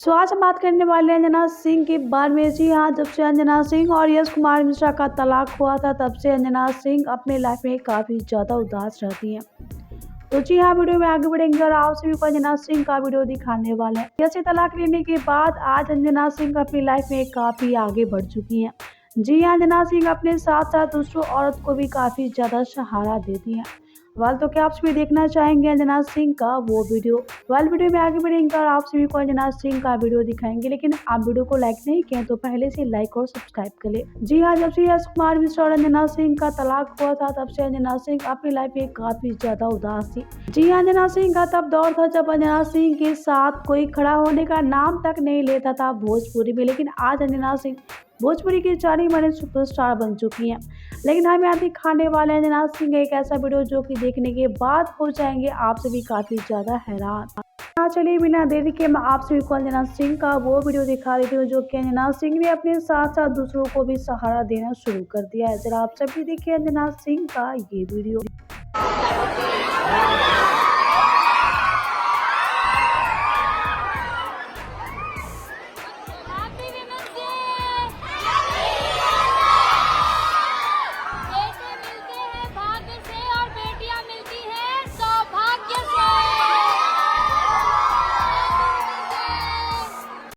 सो आज हम बात करने वाले हैं अंजना सिंह के बारे में। जी हाँ, जब से अंजना सिंह और यश कुमार मिश्रा का तलाक हुआ था तब से अंजना सिंह अपने लाइफ में काफ़ी ज़्यादा उदास रहती हैं। तो जी हाँ, वीडियो में आगे बढ़ेंगे और आप सभी को अंजना सिंह का वीडियो दिखाने वाले हैं। जैसे तलाक लेने के बाद आज अंजना सिंह अपनी लाइफ में काफ़ी आगे बढ़ चुकी हैं। जी हाँ, अंजना सिंह अपने साथ साथ दूसरों औरत को भी काफ़ी ज़्यादा सहारा देती हैं। तो क्या आप सभी देखना चाहेंगे अंजना सिंह का वो वीडियो? वीडियो में आगे बढ़ेंगे और आप सभी को अंजना सिंह का वीडियो दिखाएंगे, लेकिन आप वीडियो को लाइक नहीं किए तो पहले से लाइक और सब्सक्राइब कर ले। जी हाँ, जब से यश कुमार मिश्रा और अंजना सिंह का तलाक हुआ था तब से अंजना सिंह अपनी लाइफ में काफी ज्यादा उदास थी। जी हाँ, अंजना सिंह का तब दौर था जब अंजना सिंह के साथ कोई खड़ा होने का नाम तक नहीं लेता था भोजपुरी में, लेकिन आज अंजना सिंह भोजपुरी की जानी मानी सुपरस्टार बन चुकी हैं। लेकिन हम यहाँ दिखाने वाले हैं अंजना सिंह एक ऐसा वीडियो जो कि देखने के बाद हो जाएंगे आप सभी काफी ज्यादा हैरान। चलिए बिना देरी के मैं आप सभी को अंजना सिंह का वो वीडियो दिखा रही हूँ जो कि अंजना सिंह ने अपने साथ साथ दूसरों को भी सहारा देना शुरू कर दिया है। जरा आप सभी देखिए अंजना सिंह का ये वीडियो।